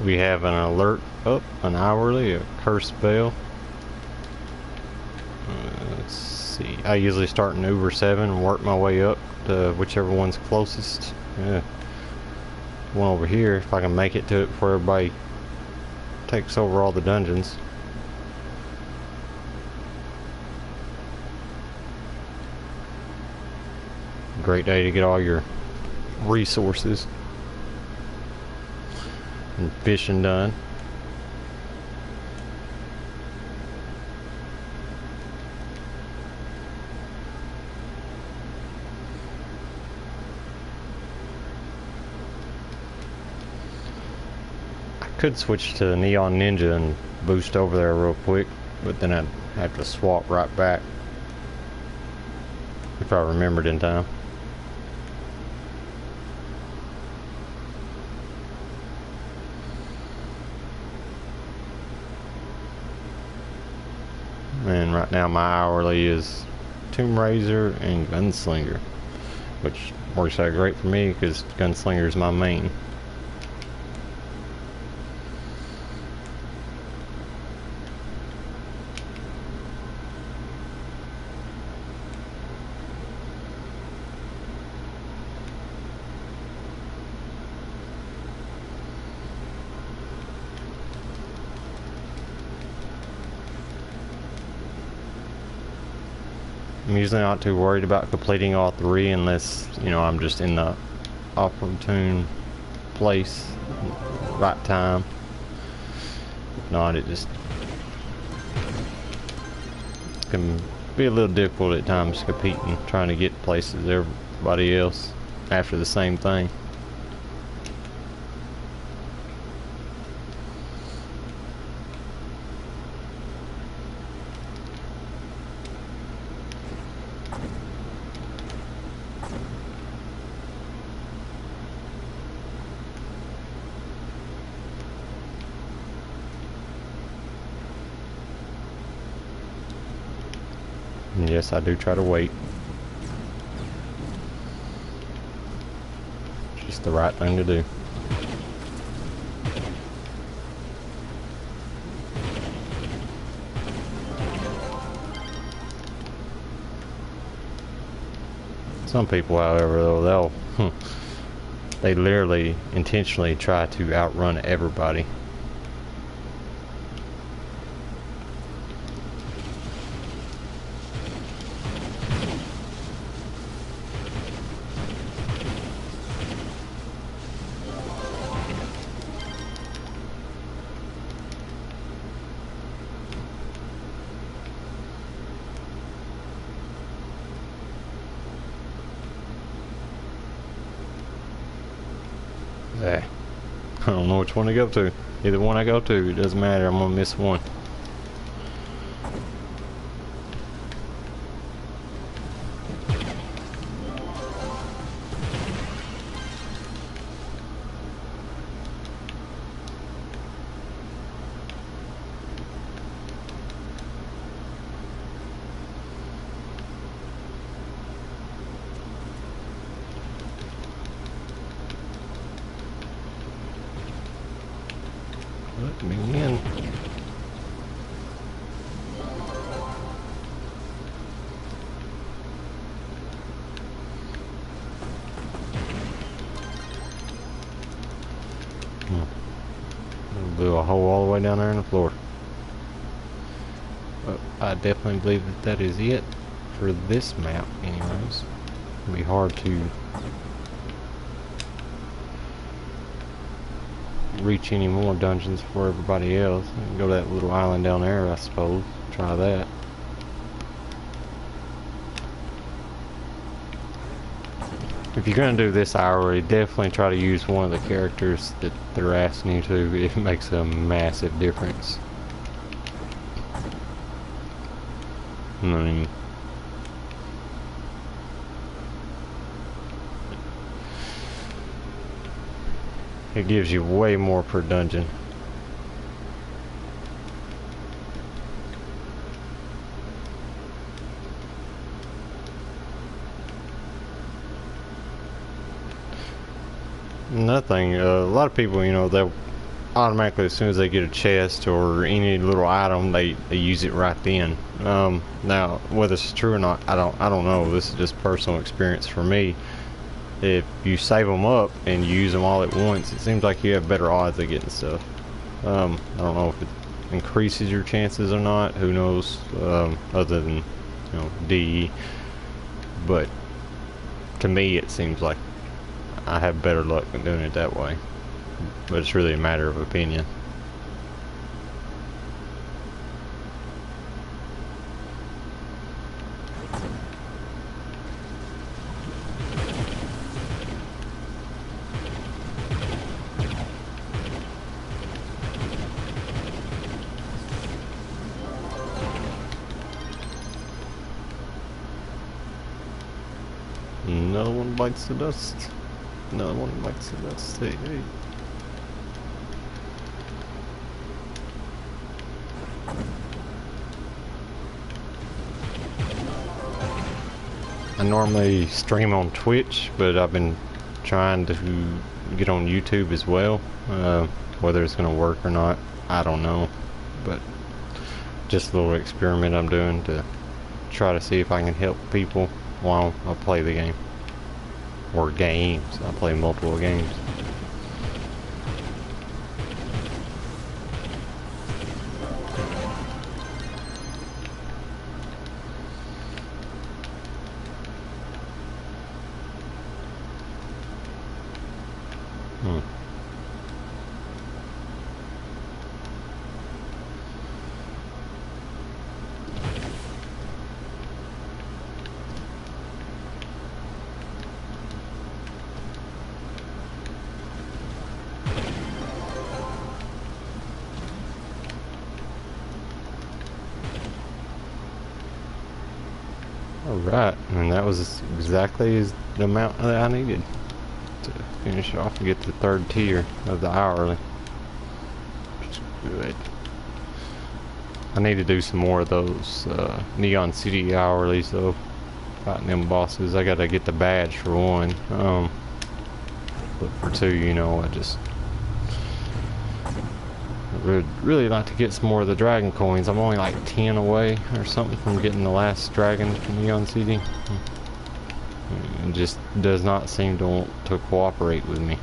We have an alert up, an hourly, a curse bell. Let's see. I usually start in Uber 7 and work my way up to whichever one's closest. Yeah. One over here, if I can make it to it before everybody takes over all the dungeons. Great day to get all your resources and fishing done. I could switch to Neon Ninja and boost over there real quick, but then I'd have to swap right back if I remembered in time. And right now my hourly is Tomb Raiser and Gunslinger, which works out great for me because Gunslinger is my main. I'm usually not too worried about completing all three unless, you know, I'm just in the opportune place, right time. If not, it just can be a little difficult at times competing, trying to get places everybody else after the same thing. And yes, I do try to wait. Just the right thing to do. Some people, however, though, they literally intentionally try to outrun everybody. I don't know which one to go to. Either one I go to, it doesn't matter. I'm gonna miss one. Let me in. Blew a hole all the way down there in the floor. But I definitely believe that that is it for this map anyways. It'll be hard to reach any more dungeons for everybody else. Go to that little island down there, I suppose. Try that. If you're gonna do this hourly, definitely try to use one of the characters that they're asking you to. It makes a massive difference. I mean, it gives you way more per dungeon. Another thing, a lot of people, you know, they'll automatically, as soon as they get a chest or any little item, they use it right then. Now, whether it's true or not, I don't know. This is just personal experience for me. If you save them up and you use them all at once, it seems like you have better odds of getting stuff. I don't know if it increases your chances or not. Who knows? Other than, you know, DE. But to me, it seems like I have better luck than doing it that way. But it's really a matter of opinion. Another one bites the dust. Another one bites the dust. Hey, hey. I normally stream on Twitch, but I've been trying to get on YouTube as well. Whether it's going to work or not, I don't know. But just a little experiment I'm doing to try to see if I can help people while I play the game. Or games. I play multiple games. Alright, and that was exactly the amount that I needed to finish off and get the third tier of the hourly. Which is good. I need to do some more of those Neon City hourlies though. Fighting them bosses. I gotta get the badge for one. But for two, you know, I would really like to get some more of the dragon coins. I'm only like 10 away or something from getting the last dragon from Neon City. It just does not seem to want to cooperate with me.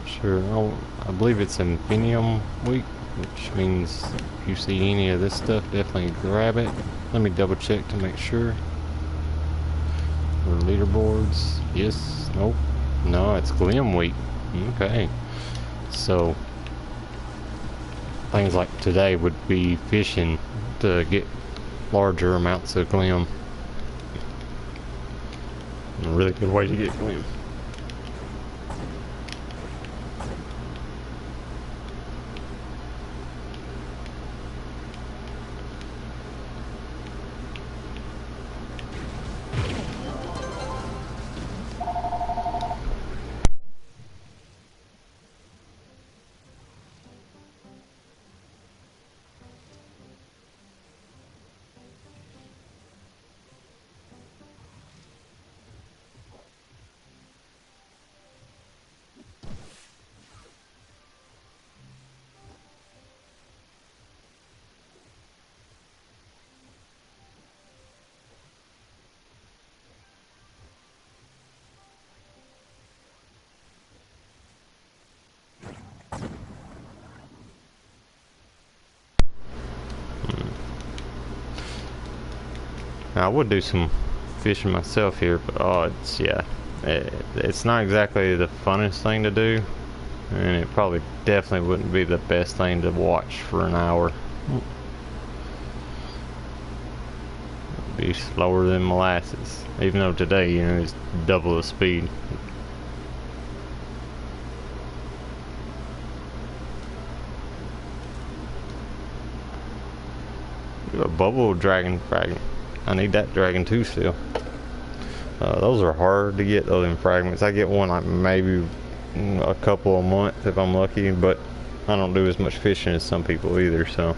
Sure, I believe it's Infinium week, which means if you see any of this stuff, definitely grab it. Let me double check to make sure. Or leaderboards, yes, nope, no, it's Glim week. Okay, so things like today would be fishing to get larger amounts of Glim. A really good way to get Glim. Now, I would do some fishing myself here, but oh, it's not exactly the funnest thing to do, and it probably definitely wouldn't be the best thing to watch for an hour. It'd be slower than molasses, even though today, you know, it's double the speed. A bubble dragon fragment. I need that dragon too still. Those are hard to get, those in fragments. I get one like maybe a couple a month if I'm lucky, but I don't do as much fishing as some people either, so.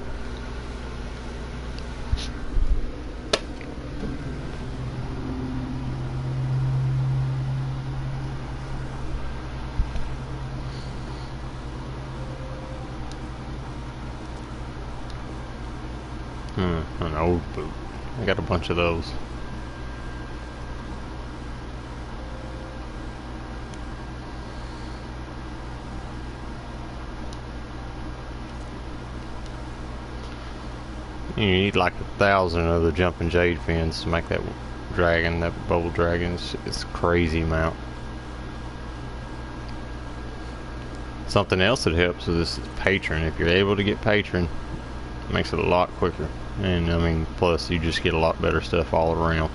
An old boot. I got a bunch of those. You need like 1,000 of the jumping jade fins to make that dragon, that bubble dragon. It's a crazy amount. Something else that helps with this is patron. If you're able to get patron, it makes it a lot quicker. And I mean, plus you just get a lot better stuff all around.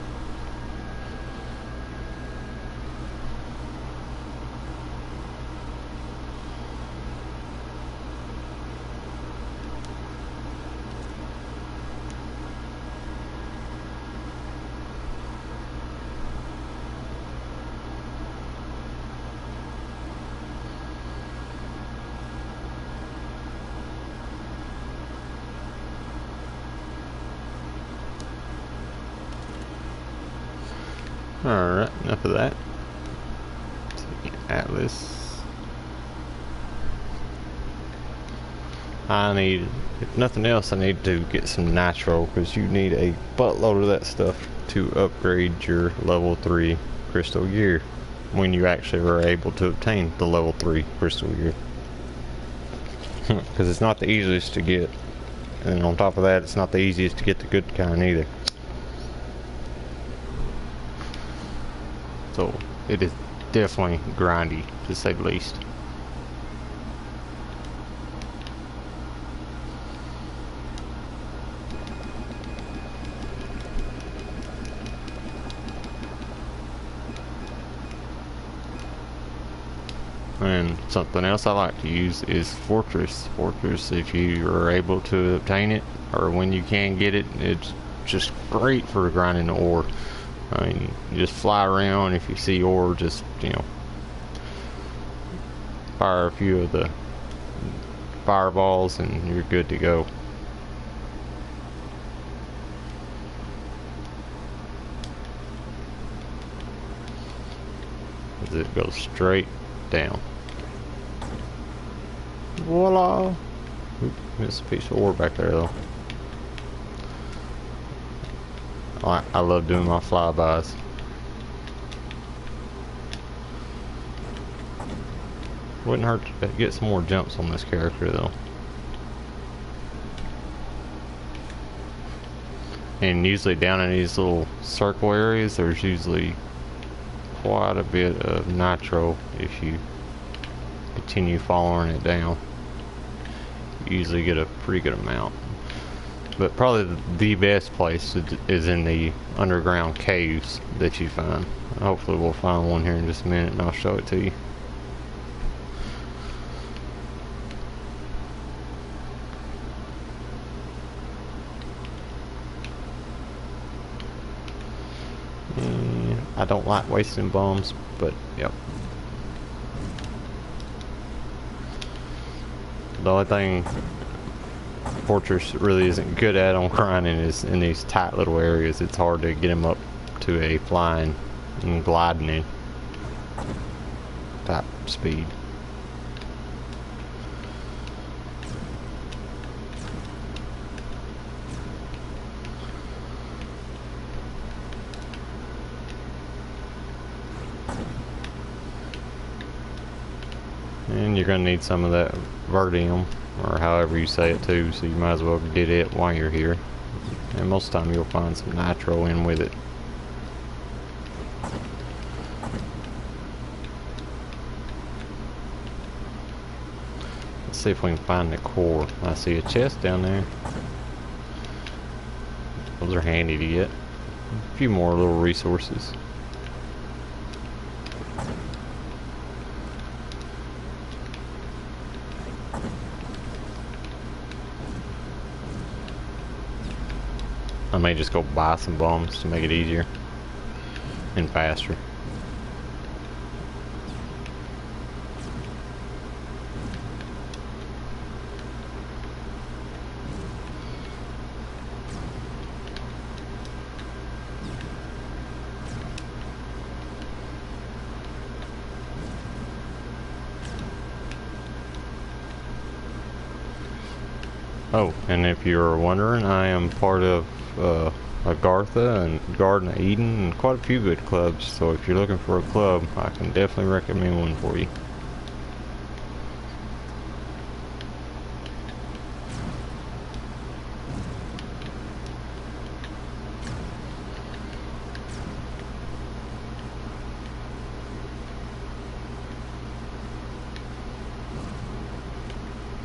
Alright, enough of that. Atlas. I need, if nothing else, I need to get some nitro, because you need a buttload of that stuff to upgrade your level 3 crystal gear when you actually are able to obtain the level 3 crystal gear. Because it's not the easiest to get, and on top of that, it's not the easiest to get the good kind either. So it is definitely grindy, to say the least. And something else I like to use is Fortress. Fortress, if you are able to obtain it, or when you can get it, it's just great for grinding the ore. I mean, you just fly around. If you see ore, just, you know, fire a few of the fireballs and you're good to go. As it goes straight down. Voila! Oop, missed a piece of ore back there though. I love doing my flybys. Wouldn't hurt to get some more jumps on this character though. And usually down in these little circle areas, there's usually quite a bit of nitro if you continue following it down. You usually get a pretty good amount. But probably the best place is in the underground caves that you find. Hopefully we'll find one here in just a minute and I'll show it to you. And I don't like wasting bombs, but yep. The only thing Fortress really isn't good at on grinding is in these tight little areas. It's hard to get him up to a flying and gliding type speed. And you're going to need some of that vertium, or however you say it too, so you might as well get it while you're here. And most of the time you'll find some nitro in with it. Let's see if we can find the core. I see a chest down there. Those are handy to get. A few more little resources. I may just go buy some bombs to make it easier. and faster. Oh, and if you're wondering, I am part of Agartha and Garden of Eden and quite a few good clubs. So if you're looking for a club, I can definitely recommend one for you.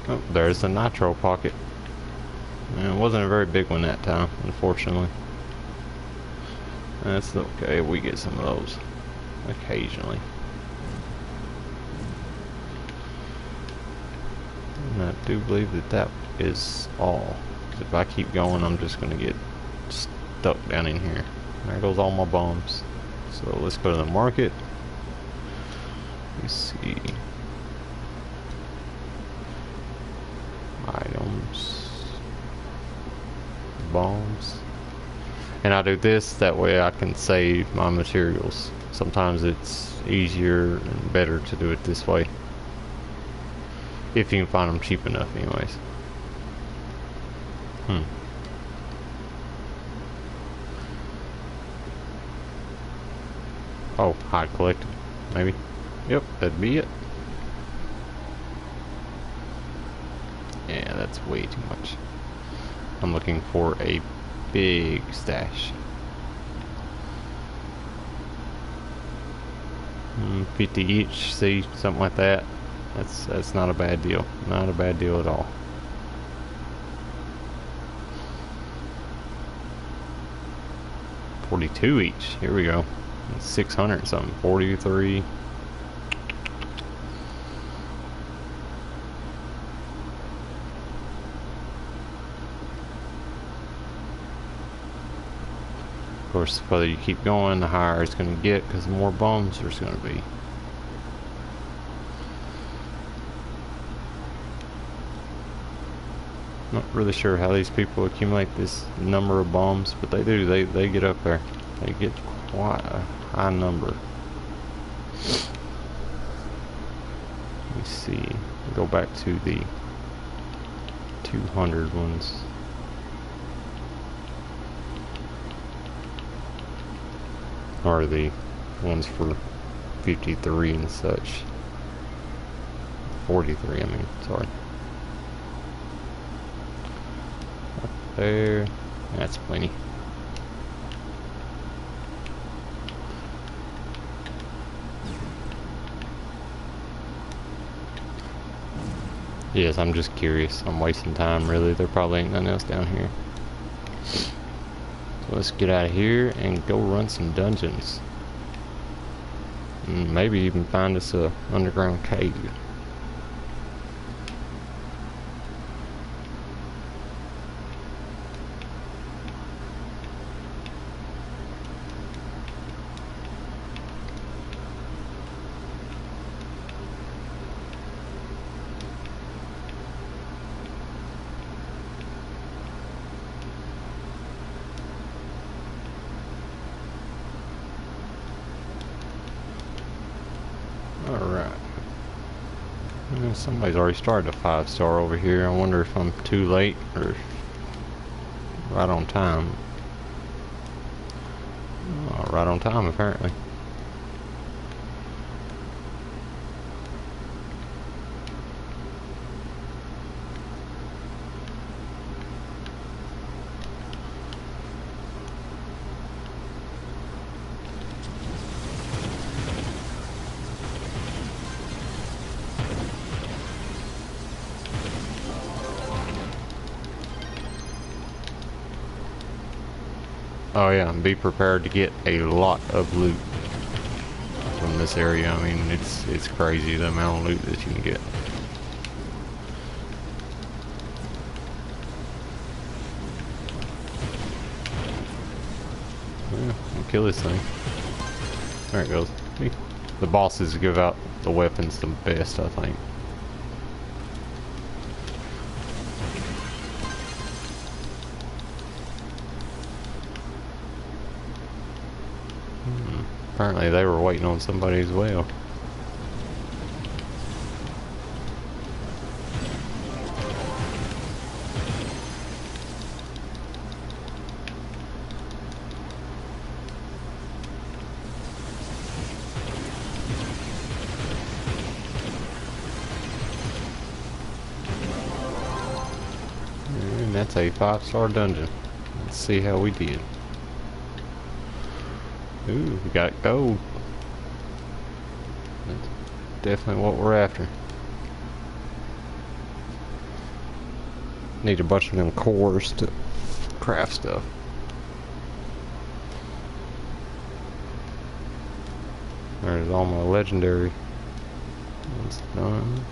Oh, there's the nitro pocket. And it wasn't a very big one that time, unfortunately. That's okay, we get some of those occasionally. And I do believe that that is all. If I keep going, I'm just gonna get stuck down in here. There goes all my bombs. So let's go to the market. Let's see. Items. Bombs. And I do this that way I can save my materials. Sometimes it's easier and better to do it this way, if you can find them cheap enough anyways. Oh, hide collected, maybe. Yep, that'd be it. Yeah, that's way too much. I'm looking for a big stash. 50 each, see, something like that. That's not a bad deal. Not a bad deal at all. $42 each. Here we go. 600 something. 43. Of course, the further you keep going, the higher it's going to get, because the more bombs there's going to be. Not really sure how these people accumulate this number of bombs, but they do. They get up there. They get quite a high number. Let me see. Go back to the 200 ones. Or the ones for 53 and such. 43, I mean, sorry. Up there, that's plenty. Yes, I'm just curious. I'm wasting time, really. There probably ain't nothing else down here. So let's get out of here and go run some dungeons. And maybe even find us a underground cave. Alright. Somebody's already started a 5-star over here. I wonder if I'm too late or right on time. Oh, right on time, apparently. Oh yeah, and be prepared to get a lot of loot from this area. I mean, it's crazy the amount of loot that you can get. Yeah, I'll kill this thing. There it goes. See? The bosses give out the weapons the best, I think. Apparently they were waiting on somebody as well. And that's a 5-star dungeon. Let's see how we did. Ooh, we got gold. That's definitely what we're after. Need a bunch of them cores to craft stuff. There's all my legendary ones done.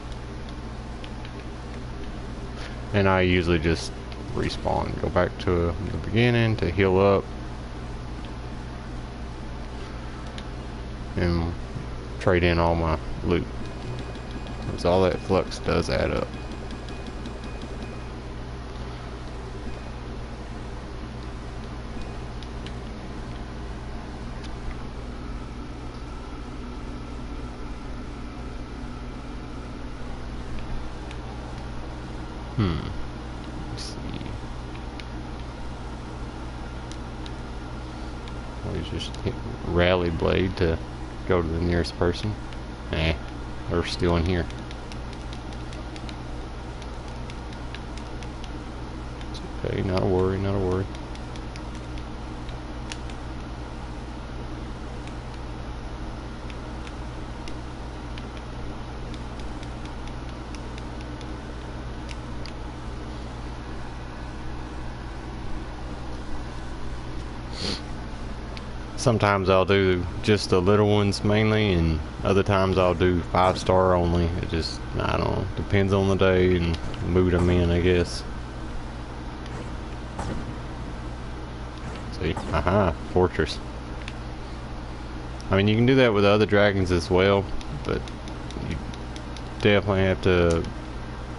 And I usually just respawn, go back to the beginning to heal up. And trade in all my loot. Because all that flux does add up. Let's see. Always just hit rally blade to go to the nearest person. Eh, they're still in here. It's okay, not a worry, not a worry. Sometimes I'll do just the little ones mainly, and other times I'll do 5-star only. It just, I don't know, depends on the day and the mood I'm in, I guess. See, aha, fortress. I mean, you can do that with other dragons as well, but you definitely have to,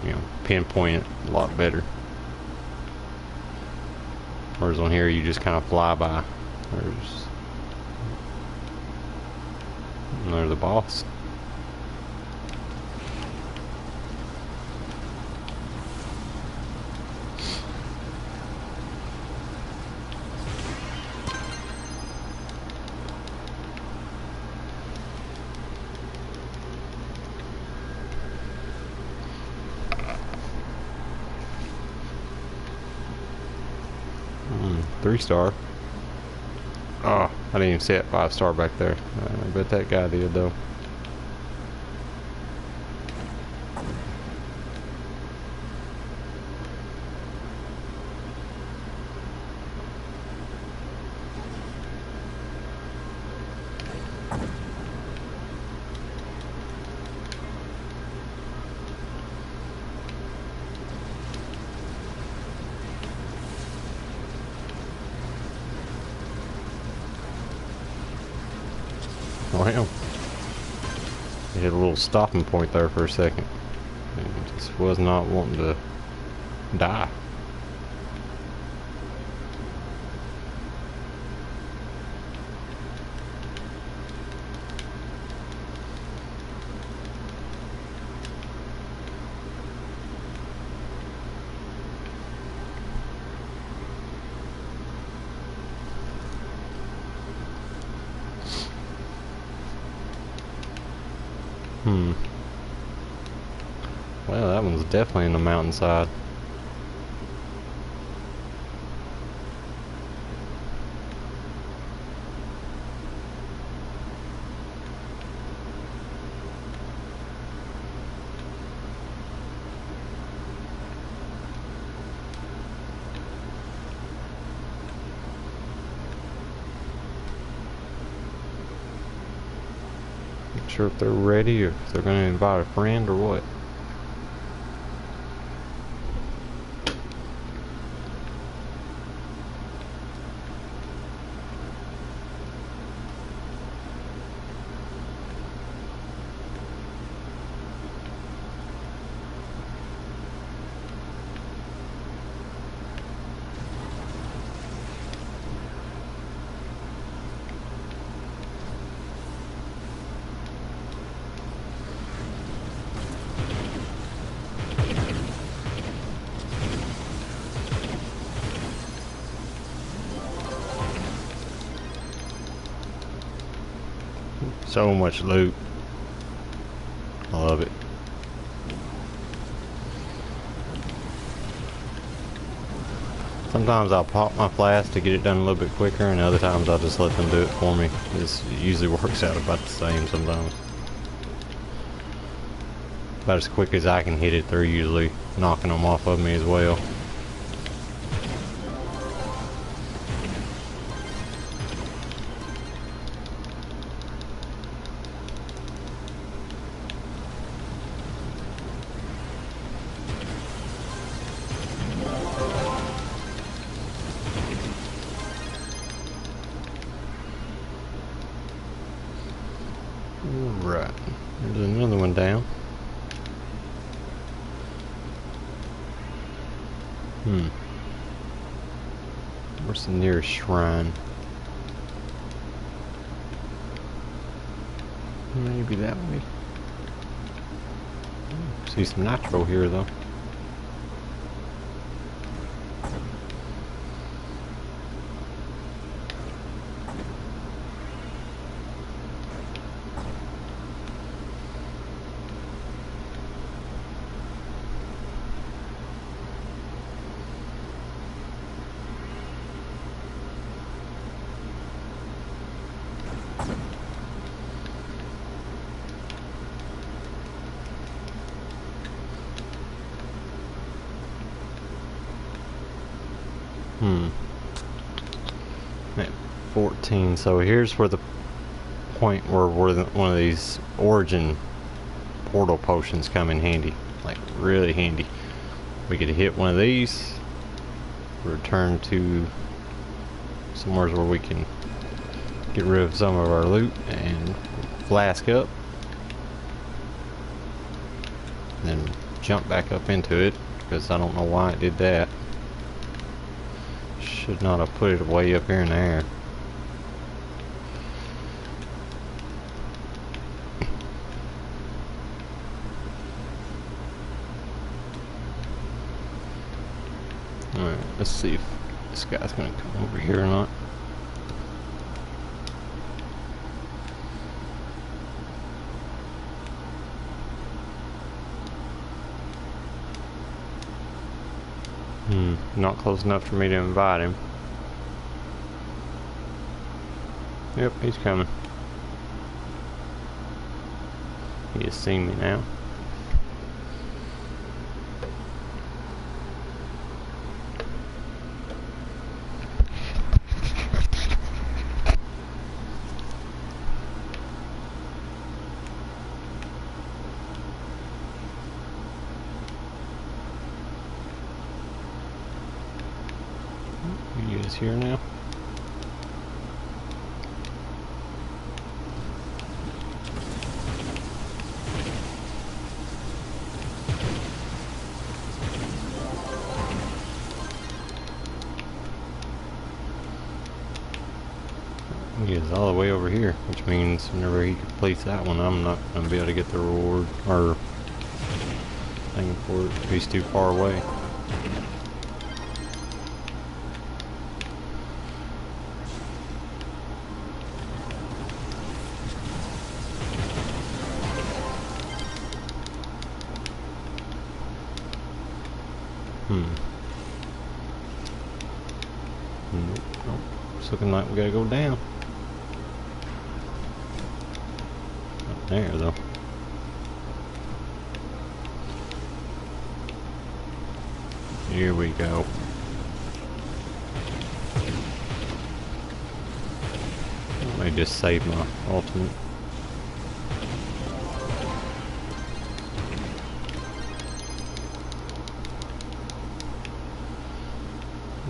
you know, pinpoint it a lot better. Whereas on here, you just kind of fly by. There's the boss. 3-star. Oh, I didn't even see that 5-star back there. I bet that guy did though. Well, it hit a little stopping point there for a second. It just was not wanting to die. Well, that one's definitely in the mountainside. Not sure if they're ready or if they're going to invite a friend or what. So much loot. I love it. Sometimes I'll pop my flask to get it done a little bit quicker, and other times I'll just let them do it for me. It usually works out about the same sometimes. About as quick as I can hit it, they're usually knocking them off of me as well. Right, there's another one down. Where's the nearest shrine? Maybe that way. See some nitro here though. At 14, so here's where the point where one of these origin portal potions come in handy, like really handy. We could hit one of these, return to somewhere where we can get rid of some of our loot and flask up, then jump back up into it, because I don't know why it did that. Should not have put it way up here in the air. Alright, let's see if this guy's gonna come over here or not. Not close enough for me to invite him. Yep, he's coming. He has seen me now. He is here now. He is all the way over here, which means whenever he completes that one, I'm not going to be able to get the reward or thing for it. He's too far away. Nope. It's looking like we gotta go down. Not there though. Here we go. I just saved my ultimate.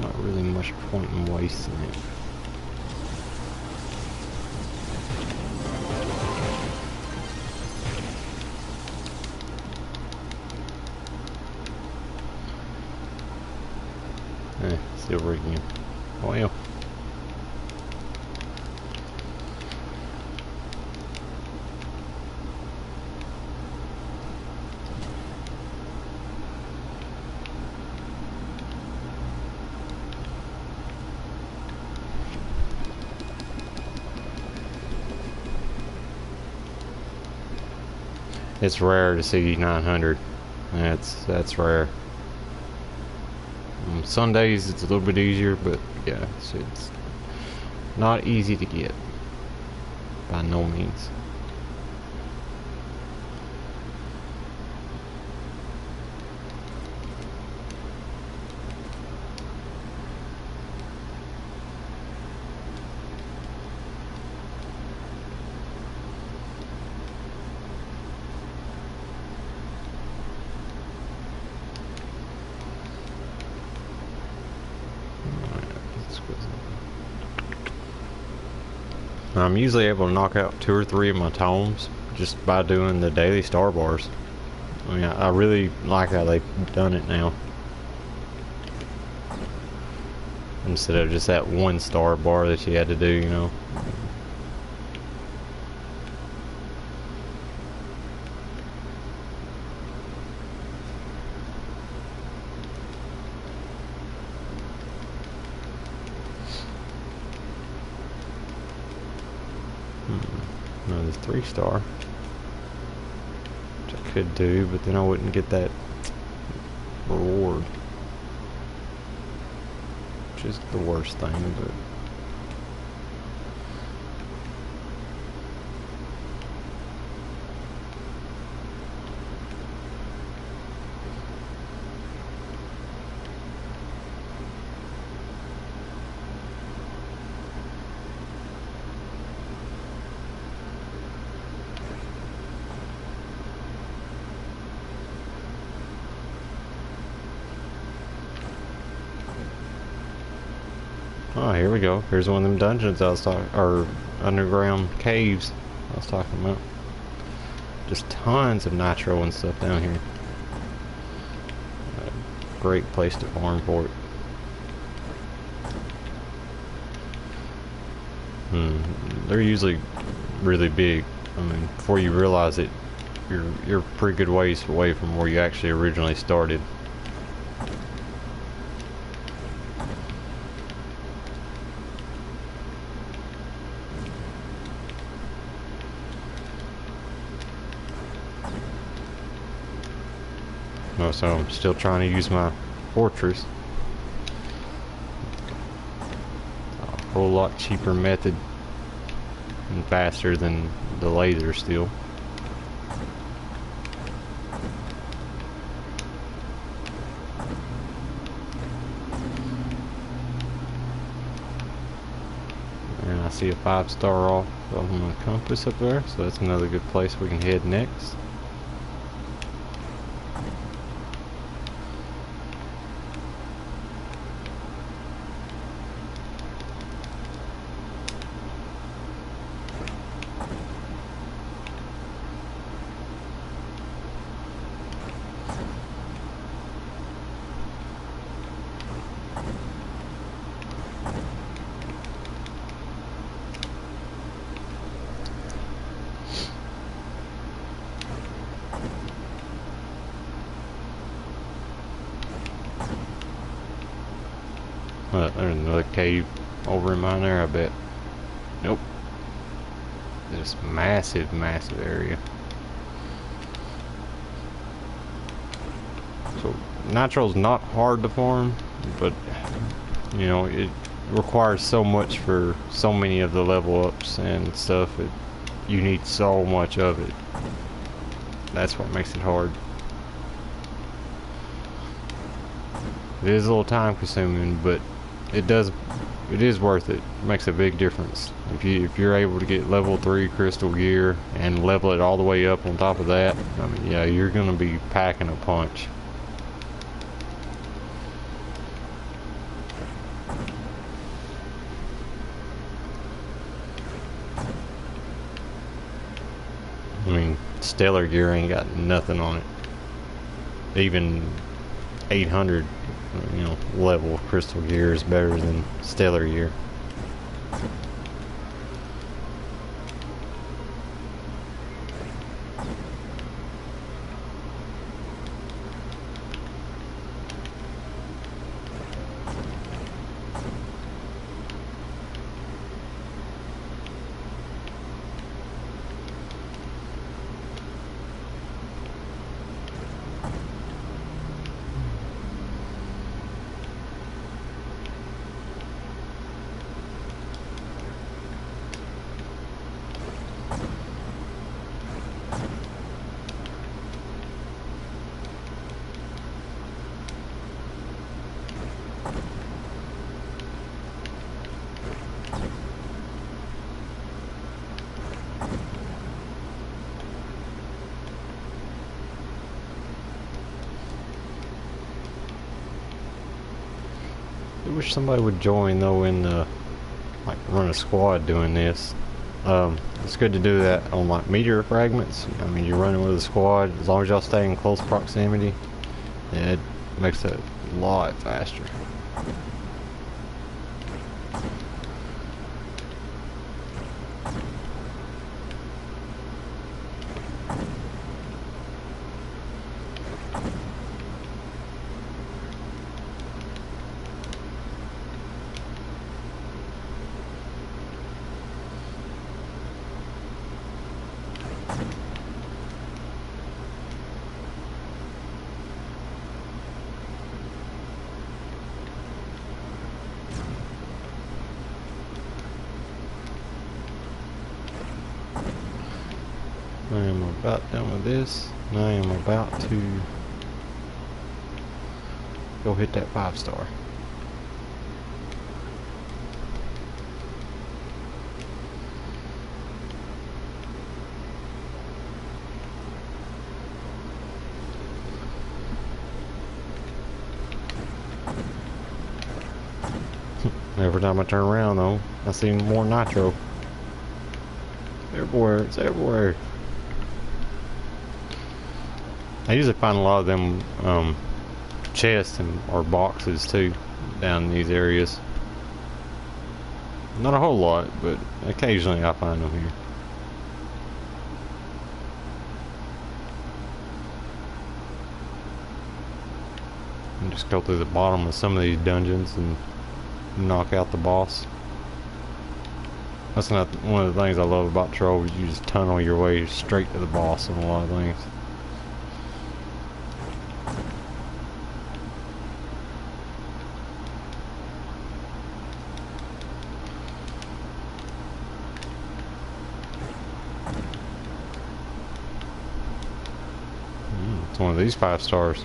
Not really much point in wasting it. Still rigging. Well. it's rare to see 900. That's rare. Some days it's a little bit easier, but yeah, it's not easy to get by no means. I'm usually able to knock out 2 or 3 of my tomes just by doing the daily star bars. I mean, I really like how they've done it now. Instead of just that 1 star bar that you had to do, you know. Another 3 star, which I could do, but then I wouldn't get that reward, which is the worst thing. But oh, here we go. Here's one of them dungeons I was talking, or underground caves I was talking about. Just tons of nitro and stuff down here. Great place to farm for it. They're usually really big. I mean, before you realize it, you're a pretty good ways away from where you actually originally started. So I'm still trying to use my fortress. A whole lot cheaper method and faster than the laser still. And I see a 5-star off on the compass up there, so that's another good place we can head next. There's another cave over in mine there, I bet. Nope. This massive, massive area. So, nitro's not hard to farm, but, you know, it requires so much for so many of the level ups and stuff. You need so much of it. That's what makes it hard. It is a little time consuming, but it is worth it. It makes a big difference. If you're able to get level 3 crystal gear and level it all the way up on top of that, I mean, yeah, you're gonna be packing a punch. I mean, stellar gear ain't got nothing on it. Even 800, you know, level crystal gear is better than stellar gear. wish somebody would join though in the like run a squad doing this. It's good to do that on like meteor fragments. I mean, you're running with a squad as long as y'all stay in close proximity. It makes it a lot faster. I am about done with this, and I am about to go hit that 5-star. Every time I turn around though, I see more nitro. Everywhere, it's everywhere. I usually find a lot of them chests or boxes too down in these areas. Not a whole lot, but occasionally I find them here. And just go through the bottom of some of these dungeons and knock out the boss. That's not one of the things I love about Trove. You just tunnel your way straight to the boss on a lot of things. It's one of these 5 stars.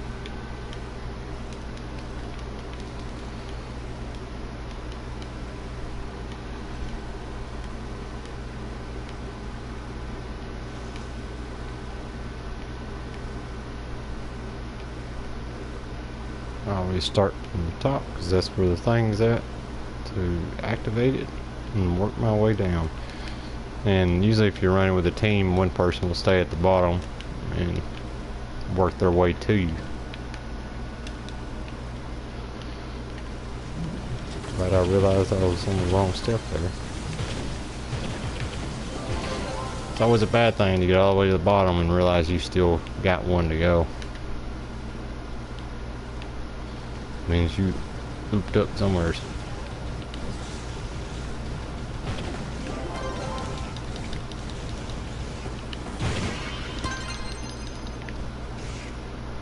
I always start from the top because that's where the thing's at to activate it and work my way down. And usually if you're running with a team, one person will stay at the bottom and work their way to you. But I realized I was on the wrong step there. It's always a bad thing to get all the way to the bottom and realize you still got one to go. Means you looped up somewhere.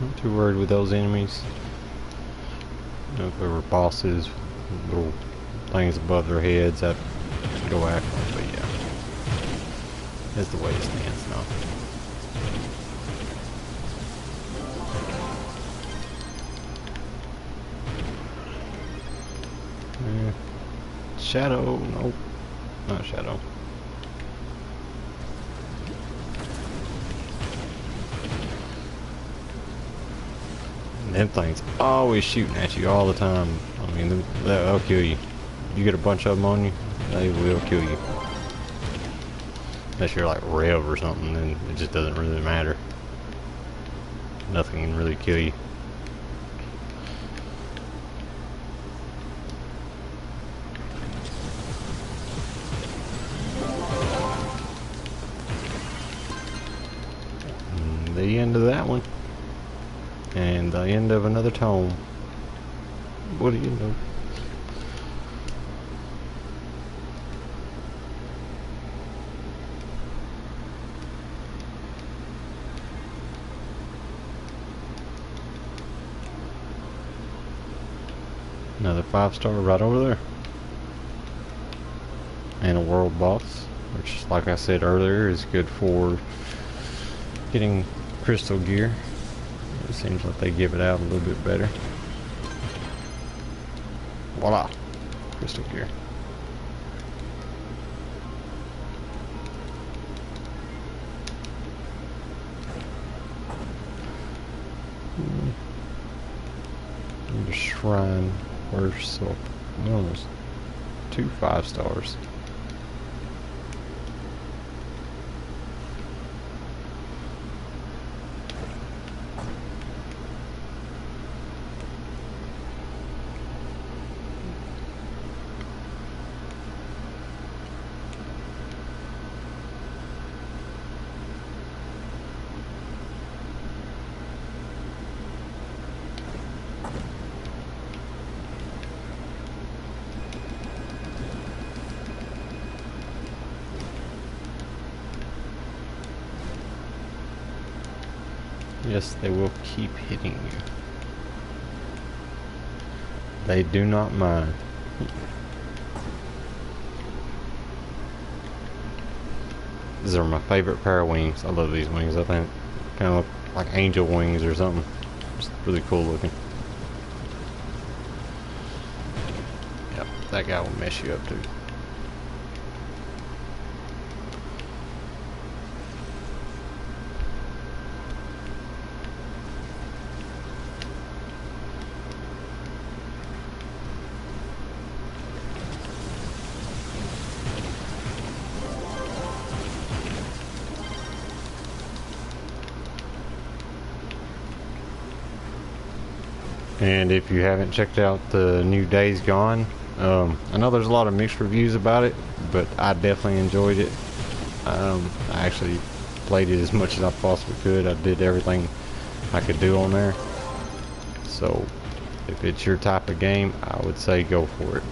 Not too worried with those enemies. You know, if there were bosses, little things above their heads, I'd go after them, but yeah. That's the way it stands now. Shadow, nope, not Shadow. And them things always shooting at you all the time. I mean, they'll kill you. You get a bunch of them on you, they will kill you. Unless you're like Rev or something, then it just doesn't really matter. Nothing can really kill you. The end of that one, and the end of another tome. What do you know? Another 5-star right over there, and a world boss, which, like I said earlier, is good for getting crystal gear. It seems like they give it out a little bit better. Voila, crystal gear. And the shrine, where's up? No, there's 2 5-stars. Yes, they will keep hitting you. They do not mind. These are my favorite pair of wings. I love these wings. I think kind of look like angel wings or something. Just really cool looking. Yep, that guy will mess you up too. And if you haven't checked out the new Days Gone, I know there's a lot of mixed reviews about it, but I definitely enjoyed it. I actually played it as much as I possibly could. I did everything I could do on there. So if it's your type of game, I would say go for it.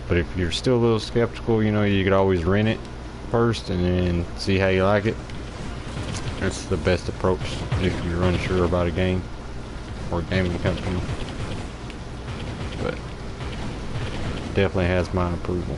But if you're still a little skeptical, you know, you could always rent it first and then see how you like it. That's the best approach if you're unsure about a game or a gaming company. But definitely has my approval.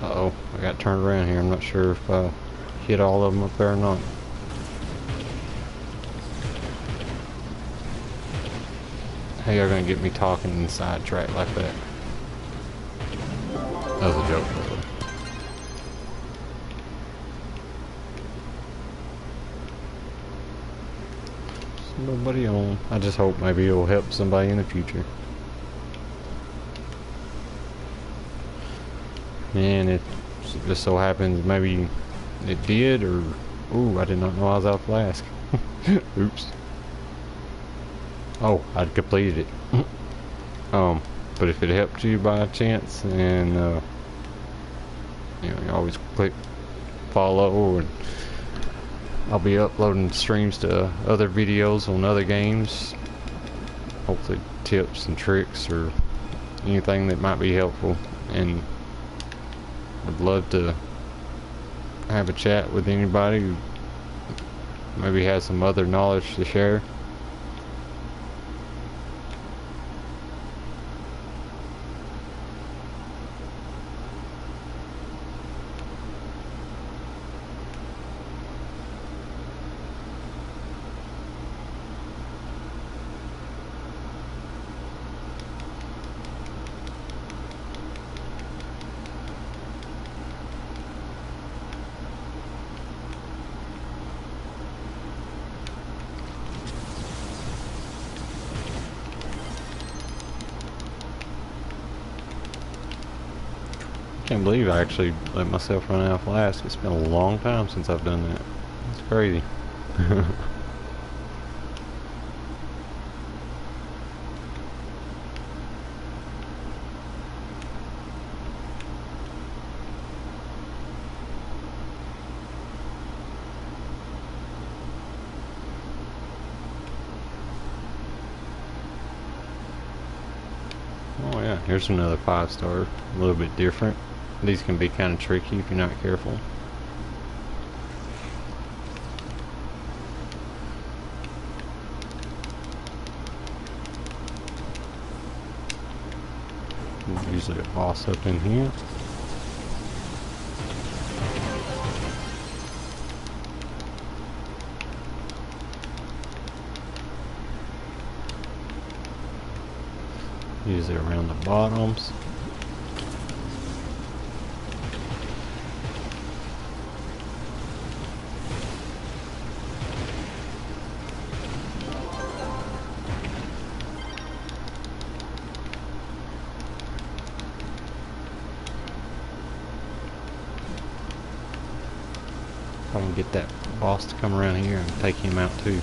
Uh-oh, I got turned around here. I'm not sure if I hit all of them up there or not. How y'all gonna get me talking in the sidetrack like that? That was a joke, brother. There's nobody on. I just hope maybe it'll help somebody in the future. And it just so happens maybe it did, or ooh, I did not know I was out of flask. Oops. Oh, I'd completed it. But if it helped you by chance, and you know, you always click follow, and I'll be uploading streams to other videos on other games. Hopefully tips and tricks or anything that might be helpful, and would love to have a chat with anybody who maybe has some other knowledge to share. I can't believe I actually let myself run out of flask. It's been a long time since I've done that. It's crazy. Oh yeah, here's another 5-star. A little bit different. These can be kind of tricky if you're not careful. There's usually a boss up in here. Usually around the bottoms. I'm gonna get that boss to come around here and take him out too.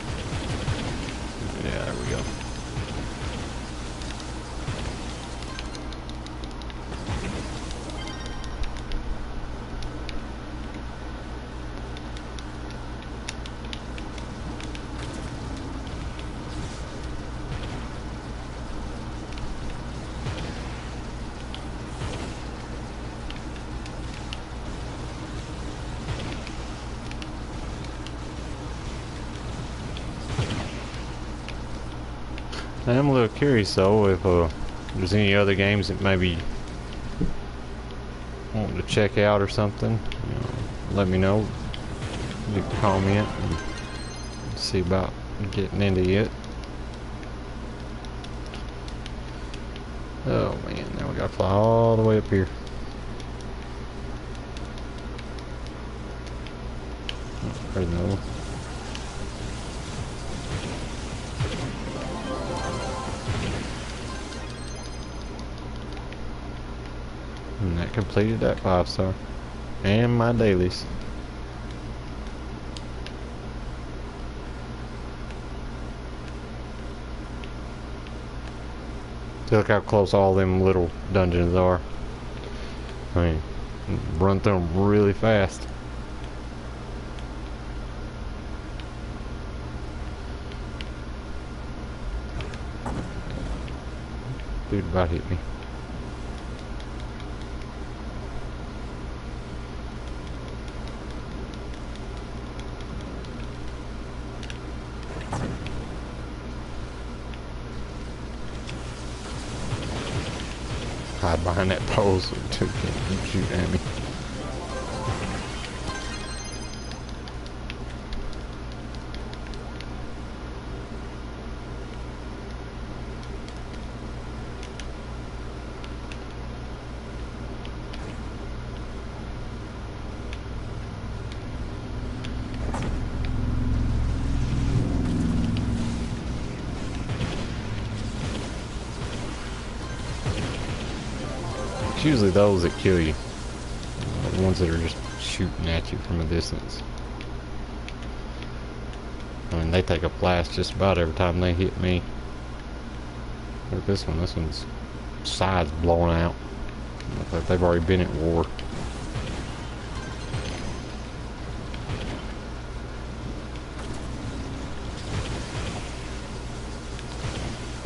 Yeah, there we go. I am a little curious though if there's any other games that maybe want to check out or something. You know, let me know. You can comment and see about getting into it. Oh man, now we gotta fly all the way up here. Oh, there's another one. And that completed that 5-star. And my dailies. Look how close all them little dungeons are. I mean, run through them really fast. Dude about hit me. Hide behind that pole so you can't shoot at me. It's usually those that kill you. The ones that are just shooting at you from a distance. I mean, they take a blast just about every time they hit me. Look at this one. This one's side's blowing out. Looks like they've already been at war.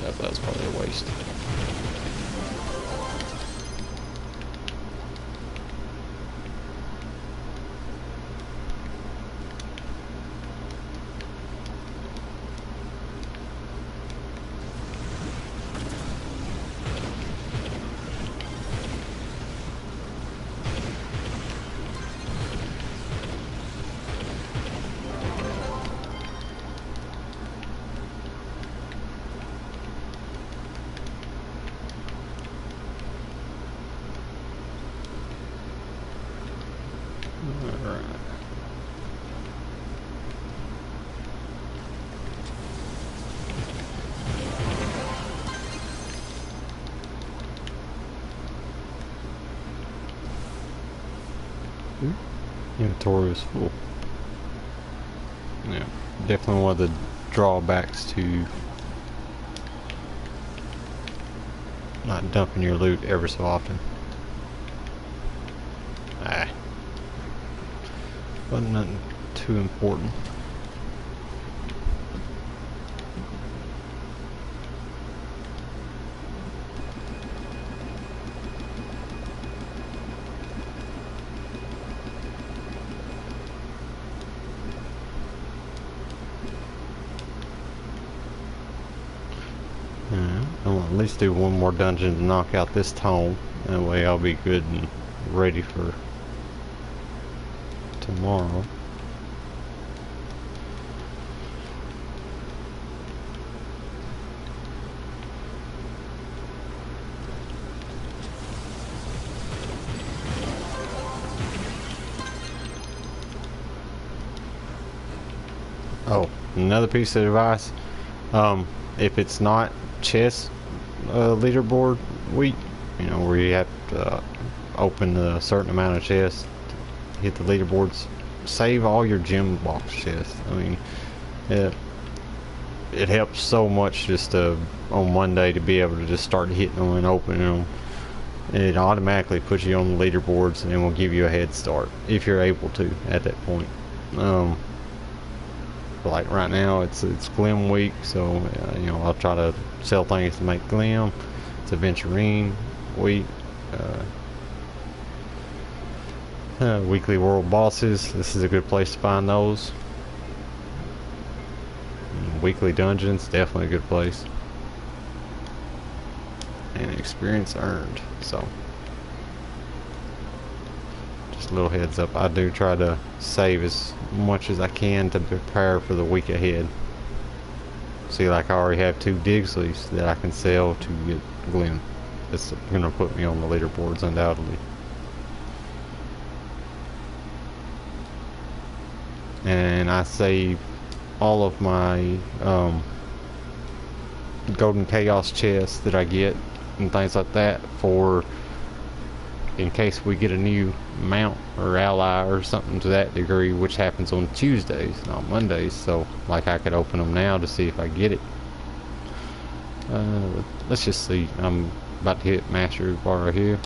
Yep, that's probably a waste. Alright. Inventory is full. Yeah, definitely one of the drawbacks to not dumping your loot ever so often. Wasn't nothing too important. I'll at least do one more dungeon to knock out this tome. That way I'll be good and ready for tomorrow. another piece of advice. If it's not chess leaderboard week, you know, where you have to open a certain amount of chests, hit the leaderboards, save all your gym box chests. I mean, it helps so much just to, on Monday, to be able to just start hitting them and opening them. And it automatically puts you on the leaderboards and will give you a head start if you're able to at that point. Like right now, it's Glim week, so you know, I'll try to sell things to make Glim. It's Aventurine week. Weekly world bosses. This is a good place to find those. Weekly dungeons, definitely a good place. And experience earned. So, just a little heads up, I do try to save as much as I can to prepare for the week ahead. See, like I already have 2 Digsleys that I can sell to get Glim. That's gonna put me on the leaderboards undoubtedly. And I save all of my golden chaos chests that I get and things like that for in case we get a new mount or ally or something to that degree, which happens on Tuesdays, not Mondays. So like I could open them now to see if I get it. Let's just see. I'm about to hit mastery bar right here.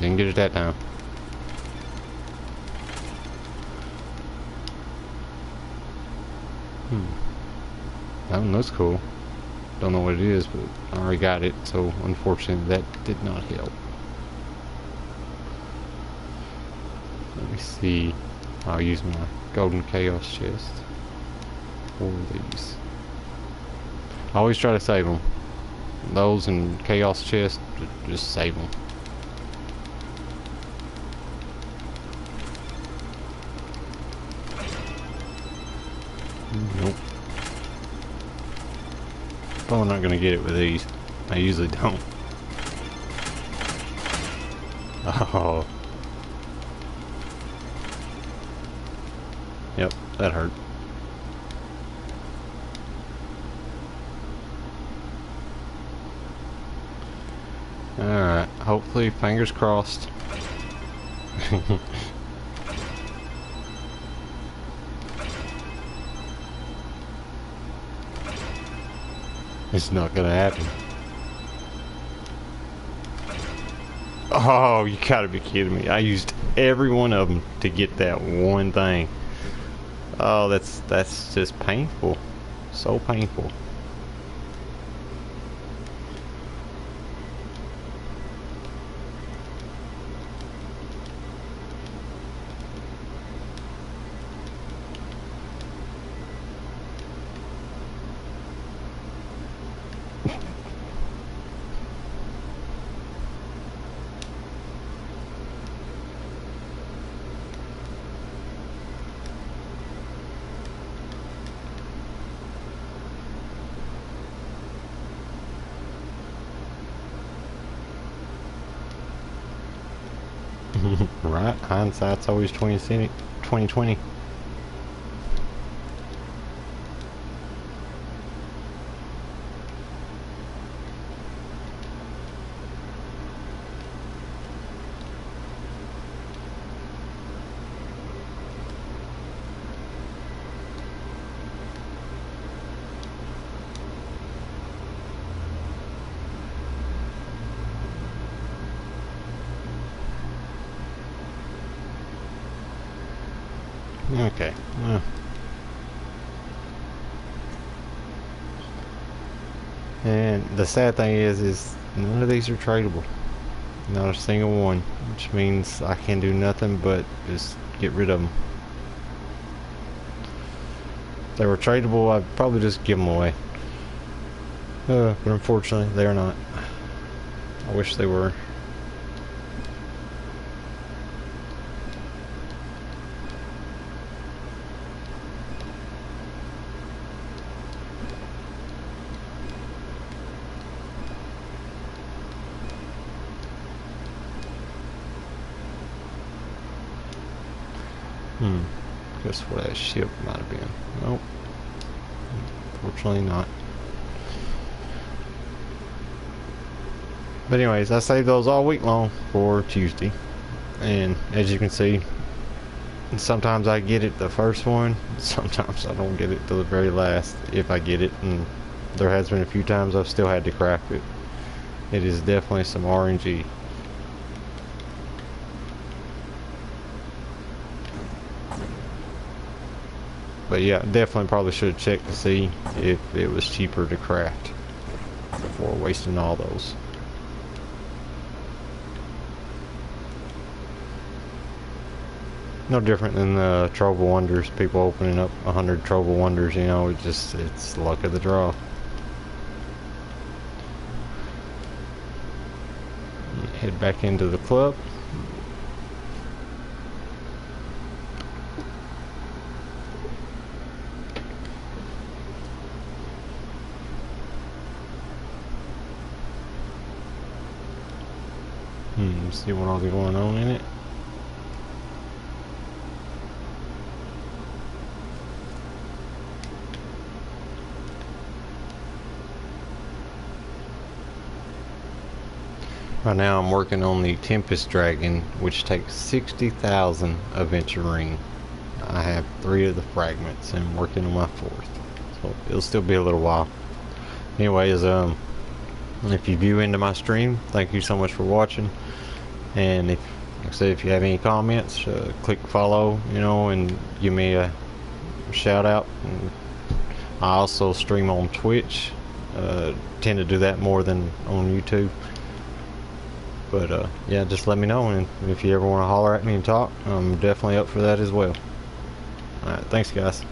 Didn't get it that time. That one looks cool. Don't know what it is, but I already got it, so unfortunately that did not help. Let me see. I'll use my golden chaos chest for these. I always try to save them. Those and chaos chest, just save them. Nope. Probably not gonna get it with these. I usually don't. Oh. Yep, that hurt. Alright, hopefully, fingers crossed. It's not gonna happen. Oh, you gotta be kidding me. I used every one of them to get that one thing. Oh, that's just painful. So painful. Right? Hindsight's always 2020. Okay. And the sad thing is none of these are tradable. Not a single one, which means I can do nothing but just get rid of them. If they were tradable, I'd probably just give them away. But unfortunately, they are not. I wish they were. guess where that ship might have been. Nope. Fortunately not. But anyways, I saved those all week long for Tuesday. And as you can see, sometimes I get it the first one, sometimes I don't get it till the very last, if I get it. And there has been a few times I've still had to craft it. It is definitely some RNG. But yeah, definitely probably should have checked to see if it was cheaper to craft before wasting all those. No different than the Trove Wonders, people opening up 100 Trove Wonders, you know, it's luck of the draw. Head back into the club. See what all's going on in it. Right now I'm working on the Tempest Dragon, which takes 60,000 aventurine. I have 3 of the fragments and I'm working on my 4th. So it'll still be a little while. Anyways, if you view into my stream, thank you so much for watching. And if, like I said, if you have any comments, click follow, you know, and give me a shout out. And I also stream on Twitch. Tend to do that more than on YouTube. But yeah, just let me know, and if you ever want to holler at me and talk, I'm definitely up for that as well. Alright, thanks guys.